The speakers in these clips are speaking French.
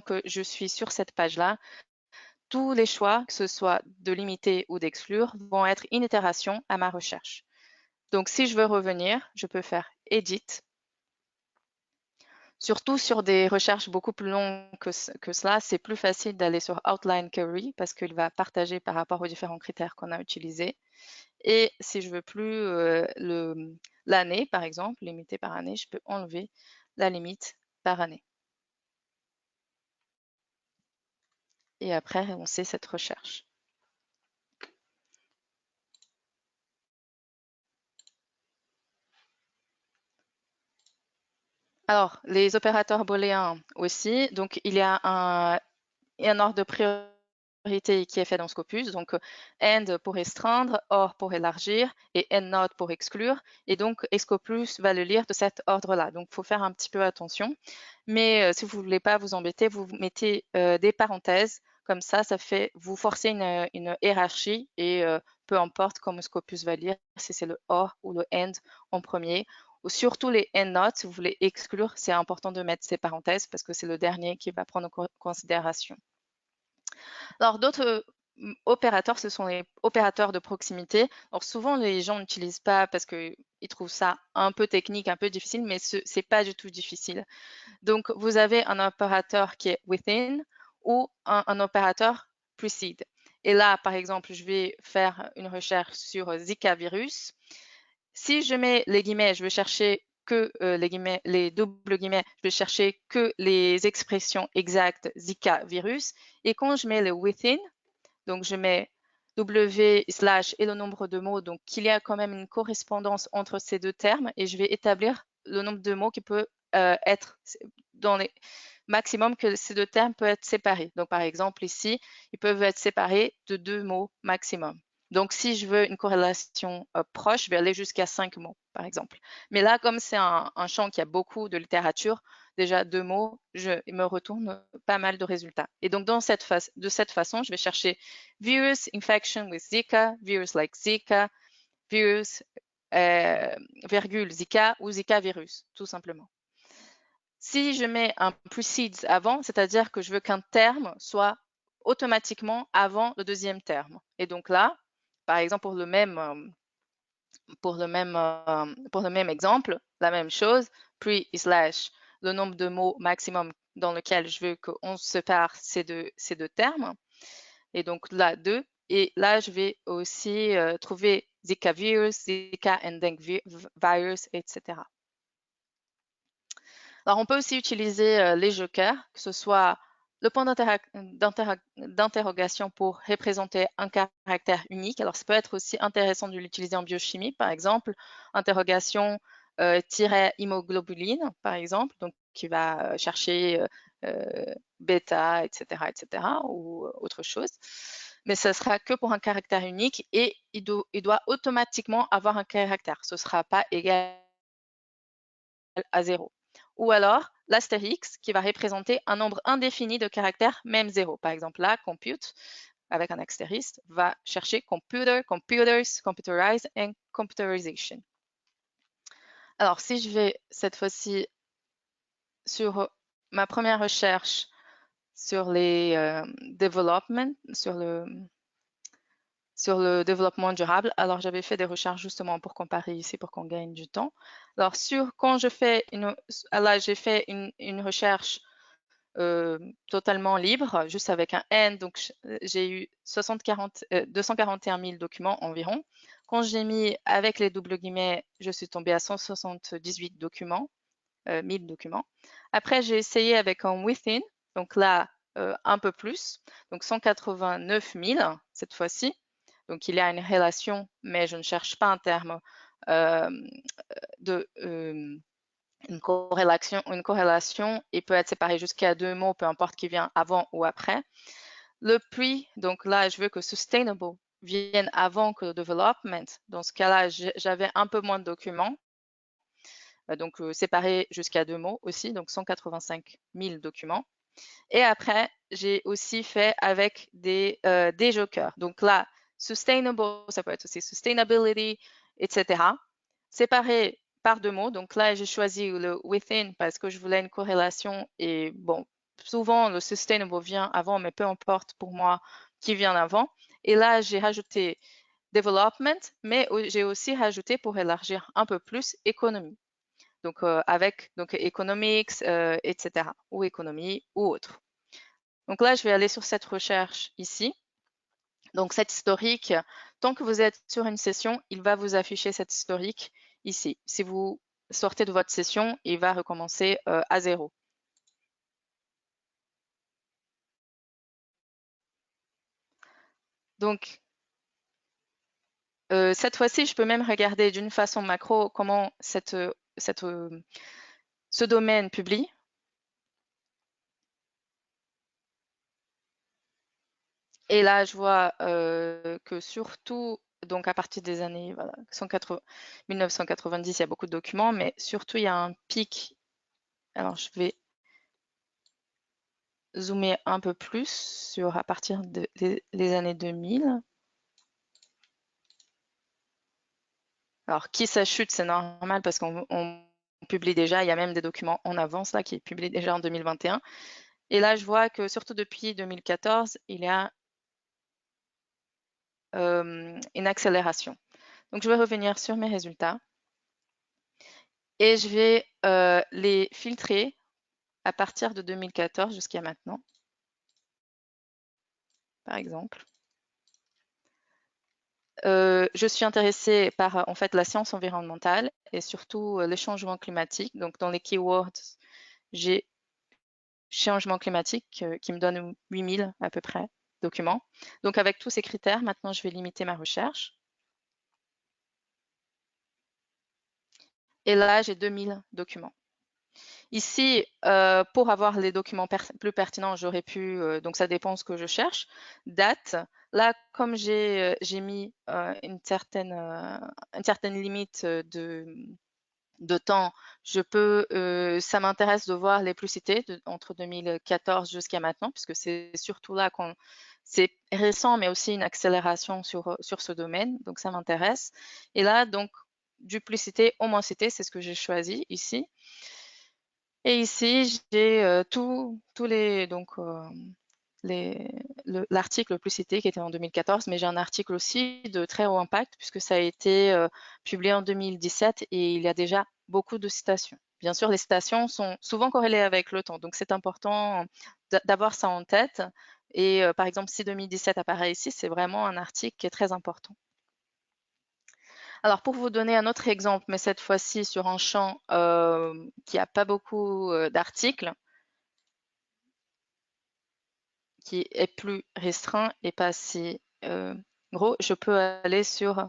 que je suis sur cette page-là, tous les choix, que ce soit de limiter ou d'exclure, vont être une itération à ma recherche. Donc, si je veux revenir, je peux faire Edit. Surtout sur des recherches beaucoup plus longues que cela, c'est plus facile d'aller sur Outline Query parce qu'il va partager par rapport aux différents critères qu'on a utilisés. Et si je veux plus l'année, par exemple, limiter par année, je peux enlever la limite par année. Et après, on sait cette recherche. Alors, les opérateurs booléens aussi. Donc, il y a un ordre de priorité qui est fait dans Scopus. Donc, AND pour restreindre, OR pour élargir et EndNote pour exclure. Et donc, Scopus va le lire de cet ordre-là. Donc, il faut faire un petit peu attention. Mais si vous ne voulez pas vous embêter, vous mettez des parenthèses. Comme ça fait, vous forcez une hiérarchie et peu importe comment Scopus va lire, si c'est le OR ou le AND en premier. Ou surtout les EndNote, si vous voulez exclure, c'est important de mettre ces parenthèses parce que c'est le dernier qui va prendre en considération. Alors, d'autres opérateurs, ce sont les opérateurs de proximité. Alors, souvent, les gens n'utilisent pas parce qu'ils trouvent ça un peu technique, un peu difficile, mais ce n'est pas du tout difficile. Donc, vous avez un opérateur qui est within ou un opérateur precede. Et là, par exemple, je vais faire une recherche sur Zika virus. Si je mets les guillemets, je vais chercher que les doubles guillemets, je vais chercher que les expressions exactes Zika virus. Et quand je mets le within, donc je mets W/ et le nombre de mots, donc il y a quand même une correspondance entre ces deux termes et je vais établir le nombre de mots qui peut être dans les maximum que ces deux termes peuvent être séparés. Donc par exemple ici, ils peuvent être séparés de 2 mots maximum. Donc si je veux une corrélation proche, je vais aller jusqu'à 5 mots par exemple. Mais là, comme c'est un champ qui a beaucoup de littérature, déjà 2 mots, il me retourne pas mal de résultats. Et donc de cette façon, je vais chercher virus infection with Zika, virus like Zika, virus virgule Zika ou Zika virus, tout simplement. Si je mets un precedes avant, c'est-à-dire que je veux qu'un terme soit automatiquement avant le deuxième terme. Et donc là, par exemple, pour le même exemple, la même chose, pre slash le nombre de mots maximum dans lequel je veux qu'on sépare ces deux termes. Et donc là, 2. Et là, je vais aussi trouver Zika virus, Zika endemic virus, etc. Alors, on peut aussi utiliser les jokers, que ce soit le point d'interrogation pour représenter un caractère unique. Alors, ça peut être aussi intéressant de l'utiliser en biochimie, par exemple, interrogation -hémoglobuline, par exemple, donc qui va chercher bêta, etc., ou autre chose. Mais ce sera que pour un caractère unique et il doit automatiquement avoir un caractère. Ce ne sera pas égal à 0. Ou alors l'astérix qui va représenter un nombre indéfini de caractères, même 0. Par exemple, là, compute, avec un astérisque, va chercher computer, computers, computerize and computerization. Alors, si je vais cette fois-ci sur ma première recherche sur les development, sur le développement durable. Alors, j'avais fait des recherches justement pour comparer ici, pour qu'on gagne du temps. Alors, quand je fais là, j'ai fait une recherche totalement libre, juste avec un N. Donc, j'ai eu 241 000 documents environ. Quand j'ai mis avec les doubles guillemets, je suis tombée à 178 documents, 1000 documents. Après, j'ai essayé avec un within. Donc là, un peu plus. Donc, 189 000 cette fois-ci. Donc, il y a une relation, mais je ne cherche pas un terme une corrélation et peut être séparé jusqu'à 2 mots, peu importe qui vient avant ou après. Le pre, donc là, je veux que sustainable vienne avant que le development. Dans ce cas-là, j'avais un peu moins de documents. Donc, séparé jusqu'à 2 mots aussi, donc 185 000 documents. Et après, j'ai aussi fait avec des jokers. Donc là, sustainable, ça peut être aussi sustainability, etc. Séparé par 2 mots. Donc là, j'ai choisi le within parce que je voulais une corrélation et bon, souvent le sustainable vient avant, mais peu importe pour moi qui vient avant. Et là, j'ai rajouté development, mais j'ai aussi rajouté pour élargir un peu plus économie. Donc avec donc economics, etc. ou économie ou autre. Donc là, je vais aller sur cette recherche ici. Donc cet historique, tant que vous êtes sur une session, il va vous afficher cet historique ici. Si vous sortez de votre session, il va recommencer à 0. Donc cette fois-ci, je peux même regarder d'une façon macro comment ce domaine publie. Et là, je vois que surtout, donc à partir des années 1990, il y a beaucoup de documents, mais surtout, il y a un pic. Alors, je vais zoomer un peu plus sur à partir des années 2000. Alors, qui ça chute, c'est normal parce qu'on publie déjà, il y a même des documents en avance là qui publient déjà en 2021. Et là, je vois que surtout depuis 2014, il y a une accélération. Donc, je vais revenir sur mes résultats et je vais les filtrer à partir de 2014 jusqu'à maintenant, par exemple. Je suis intéressée par en fait la science environnementale et surtout les changements climatiques. Donc, dans les keywords, j'ai changement climatique qui me donne 8000 à peu près documents. Donc, avec tous ces critères, maintenant, je vais limiter ma recherche. Et là, j'ai 2000 documents. Ici, pour avoir les documents plus pertinents, j'aurais pu, donc ça dépend ce que je cherche, date. Là, comme j'ai mis une certaine limite de temps, je peux, ça m'intéresse de voir les plus cités entre 2014 jusqu'à maintenant, puisque c'est surtout là qu'on, c'est récent, mais aussi une accélération sur ce domaine, donc ça m'intéresse. Et là, donc, du plus cité au moins cité, c'est ce que j'ai choisi ici. Et ici, j'ai tous les, donc, l'article le plus cité qui était en 2014, mais j'ai un article aussi de très haut impact puisque ça a été publié en 2017 et il y a déjà beaucoup de citations. Bien sûr, les citations sont souvent corrélées avec le temps, donc c'est important d'avoir ça en tête. Et par exemple, si 2017 apparaît ici, c'est vraiment un article qui est très important. Alors, pour vous donner un autre exemple, mais cette fois-ci sur un champ qui n'a pas beaucoup d'articles, qui est plus restreint et pas si gros, je peux aller sur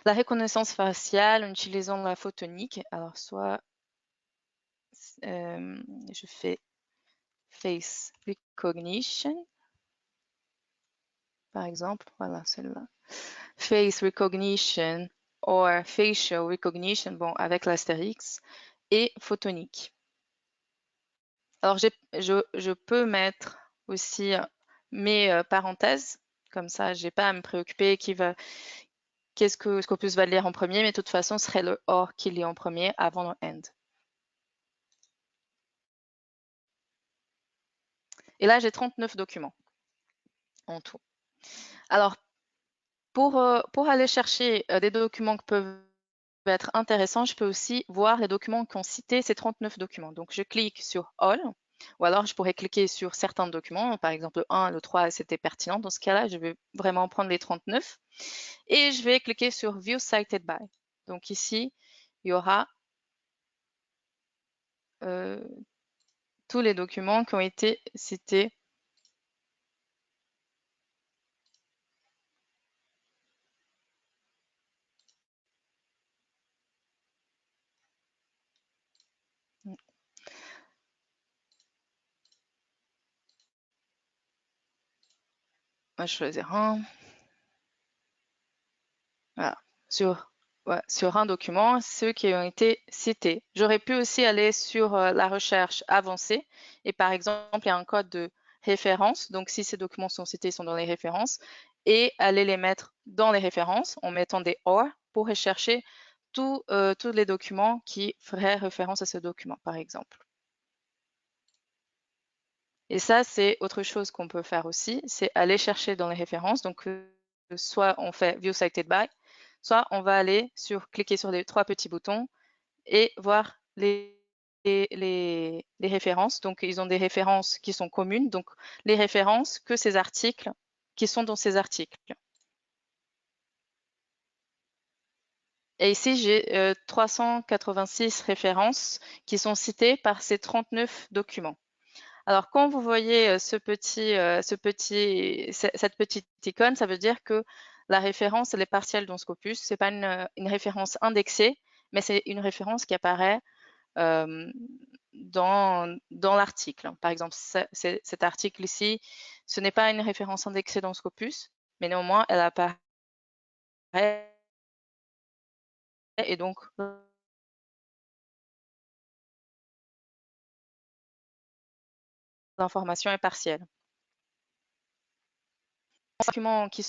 la reconnaissance faciale en utilisant la photonique. Alors, soit je fais face recognition, par exemple, voilà celle-là. Face recognition or facial recognition, bon, avec l'astérix, et photonique. Alors, je peux mettre aussi mes parenthèses, comme ça, j'ai pas à me préoccuper qu'est-ce que Scopus va lire en premier, mais de toute façon, ce serait le or qui lit en premier avant le end. Et là, j'ai 39 documents en tout. Alors, pour aller chercher des documents qui peuvent être intéressants, je peux aussi voir les documents qui ont cité ces 39 documents. Donc, je clique sur All, ou alors je pourrais cliquer sur certains documents, par exemple le 1, le 3, c'était pertinent. Dans ce cas-là, je vais vraiment prendre les 39 et je vais cliquer sur View Cited By. Donc ici, il y aura tous les documents qui ont été cités. On va choisir un. Voilà. Sur un document, ceux qui ont été cités. J'aurais pu aussi aller sur la recherche avancée et par exemple, il y a un code de référence. Donc, si ces documents sont cités, ils sont dans les références et aller les mettre dans les références en mettant des OR pour rechercher tous les documents qui feraient référence à ce document, par exemple. Et ça, c'est autre chose qu'on peut faire aussi, c'est aller chercher dans les références. Donc, soit on fait View Cited By, soit on va aller cliquer sur les 3 petits boutons et voir les références. Donc, ils ont des références qui sont communes, donc les références que ces articles, qui sont dans ces articles. Et ici, j'ai 386 références qui sont citées par ces 39 documents. Alors, quand vous voyez cette petite icône, ça veut dire que la référence, elle est partielle dans Scopus. C'est pas une référence indexée, mais c'est une référence qui apparaît euh, dans l'article. Par exemple, cet article ici, ce n'est pas une référence indexée dans Scopus, mais néanmoins, elle apparaît et donc l'information est partielle. Les documents qui